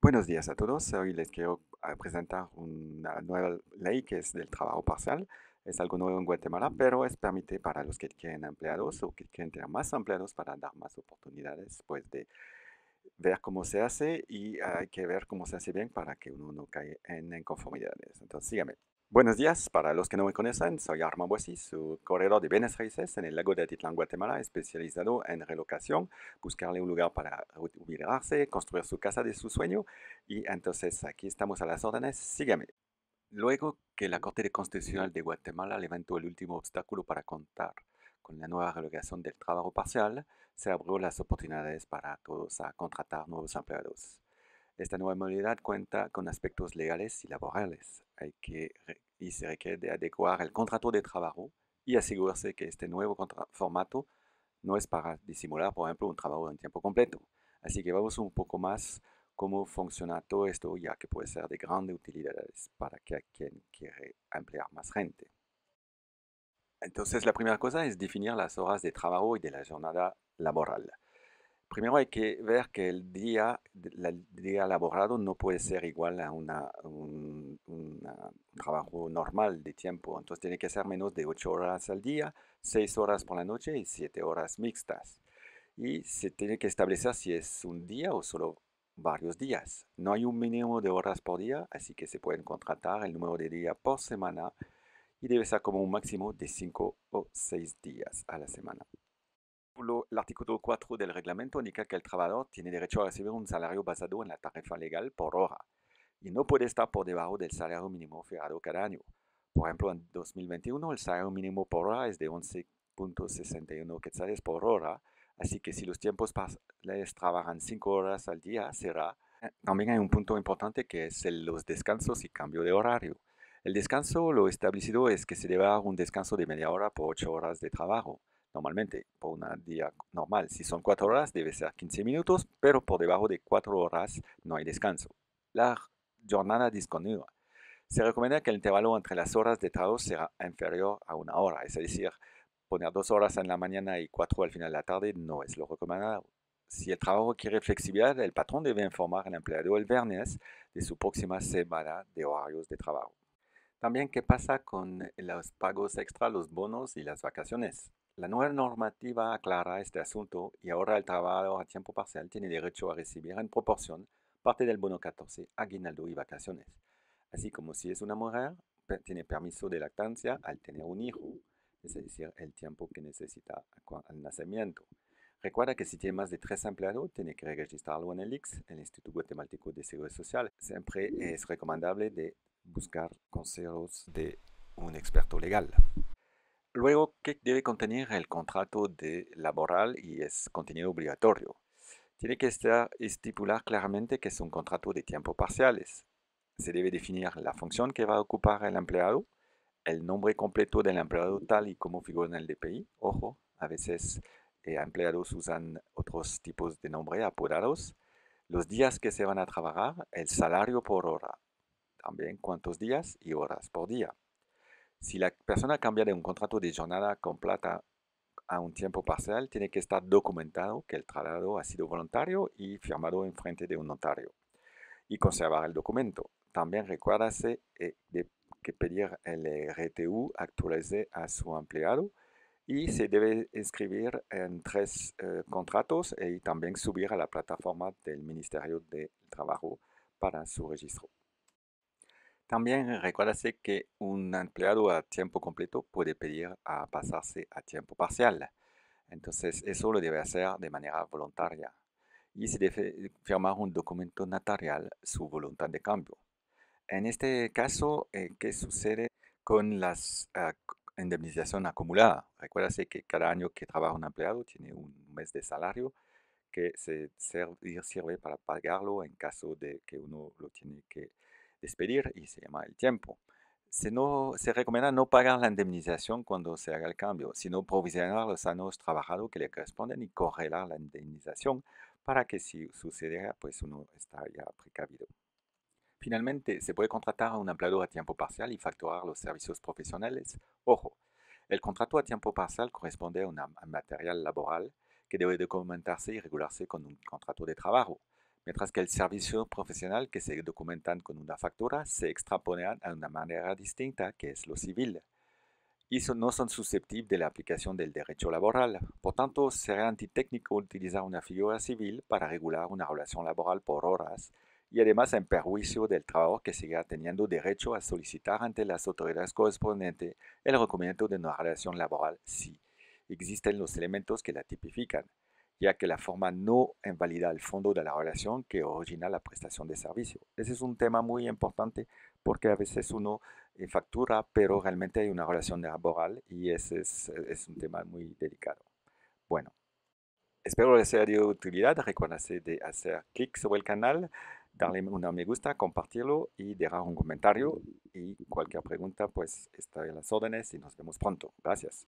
Buenos días a todos. Hoy les quiero presentar una nueva ley que es del trabajo parcial. Es algo nuevo en Guatemala, pero es permite para los que quieren empleados o que quieren tener más empleados para dar más oportunidades, pues de ver cómo se hace y hay que ver cómo se hace bien para que uno no caiga en inconformidades. Entonces, síganme. Buenos días, para los que no me conocen, soy Armand Boissy, su corredor de bienes raíces en el lago de Atitlán, Guatemala, especializado en relocación, buscarle un lugar para ubicarse, construir su casa de su sueño y entonces aquí estamos a las órdenes, síganme. Luego que la Corte Constitucional de Guatemala levantó el último obstáculo para contar con la nueva regulación del trabajo parcial, se abrió las oportunidades para todos a contratar nuevos empleados. Esta nueva modalidad cuenta con aspectos legales y laborales. Y se requiere de adecuar el contrato de trabajo y asegurarse que este nuevo formato no es para disimular, por ejemplo, un trabajo en tiempo completo. Así que vamos un poco más cómo funciona todo esto, ya que puede ser de grandes utilidades para quien quiere emplear más gente. Entonces, la primera cosa es definir las horas de trabajo y de la jornada laboral. Primero hay que ver que el día laborado no puede ser igual a un trabajo normal de tiempo. Entonces tiene que ser menos de 8 horas al día, 6 horas por la noche y 7 horas mixtas. Y se tiene que establecer si es un día o solo varios días. No hay un mínimo de horas por día, así que se pueden contratar el número de días por semana y debe ser como un máximo de 5 o 6 días a la semana. El artículo 4 del reglamento indica que el trabajador tiene derecho a recibir un salario basado en la tarifa legal por hora y no puede estar por debajo del salario mínimo fijado cada año. Por ejemplo, en 2021 el salario mínimo por hora es de 11.61 quetzales por hora, así que si los tiempos parciales trabajan 5 horas al día, será. También hay un punto importante que es los descansos y cambio de horario. El descanso, lo establecido es que se debe dar un descanso de media hora por 8 horas de trabajo. Normalmente, por un día normal, si son 4 horas, debe ser 15 minutos, pero por debajo de 4 horas no hay descanso. La jornada discontinua. Se recomienda que el intervalo entre las horas de trabajo sea inferior a una hora, es decir, poner 2 horas en la mañana y 4 al final de la tarde no es lo recomendado. Si el trabajo quiere flexibilidad, el patrón debe informar al empleado el viernes de su próxima semana de horarios de trabajo. También, ¿qué pasa con los pagos extra, los bonos y las vacaciones? La nueva normativa aclara este asunto y ahora el trabajador a tiempo parcial tiene derecho a recibir en proporción parte del bono 14, aguinaldo y vacaciones. Así como si es una mujer, tiene permiso de lactancia al tener un hijo, es decir, el tiempo que necesita al nacimiento. Recuerda que si tiene más de 3 empleados, tiene que registrarlo en el IX, el Instituto Guatemalteco de Seguridad Social. Siempre es recomendable de buscar consejos de un experto legal. Luego, ¿qué debe contener el contrato laboral y es contenido obligatorio? Tiene que estipular claramente que es un contrato de tiempo parciales. Se debe definir la función que va a ocupar el empleado, el nombre completo del empleado tal y como figura en el DPI. Ojo, a veces empleados usan otros tipos de nombre apodados. Los días que se van a trabajar, el salario por hora, también cuántos días y horas por día. Si la persona cambia de un contrato de jornada completa a un tiempo parcial, tiene que estar documentado que el traslado ha sido voluntario y firmado en frente de un notario y conservar el documento. También recuérdase de que pedir el RTU actualice a su empleado y se debe inscribir en 3 contratos y también subir a la plataforma del Ministerio del Trabajo para su registro. También recuérdase que un empleado a tiempo completo puede pedir a pasarse a tiempo parcial. Entonces, eso lo debe hacer de manera voluntaria. Y se debe firmar un documento notarial su voluntad de cambio. En este caso, ¿qué sucede con las indemnización acumulada? Recuérdase que cada año que trabaja un empleado tiene un mes de salario que sirve para pagarlo en caso de que uno lo tiene que despedir y se llama el tiempo. Se recomienda no pagar la indemnización cuando se haga el cambio, sino provisionar los años trabajados que le corresponden y correlar la indemnización para que si sucediera, pues uno está ya precavido. Finalmente, se puede contratar a un empleado a tiempo parcial y facturar los servicios profesionales. Ojo, el contrato a tiempo parcial corresponde a un material laboral que debe documentarse y regularse con un contrato de trabajo, mientras que el servicio profesional que se documentan con una factura se extrapolan a una manera distinta que es lo civil y no son susceptibles de la aplicación del derecho laboral. Por tanto, será antitécnico utilizar una figura civil para regular una relación laboral por horas y además en perjuicio del trabajador que siga teniendo derecho a solicitar ante las autoridades correspondientes el reconocimiento de una relación laboral si existen los elementos que la tipifican, ya que la forma no invalida el fondo de la relación que origina la prestación de servicio. Ese es un tema muy importante porque a veces uno factura, pero realmente hay una relación laboral y ese es un tema muy delicado. Bueno, espero les sea de utilidad. Recuérdense de hacer clic sobre el canal, darle un me gusta, compartirlo y dejar un comentario. Y cualquier pregunta, pues estoy a las órdenes y nos vemos pronto. Gracias.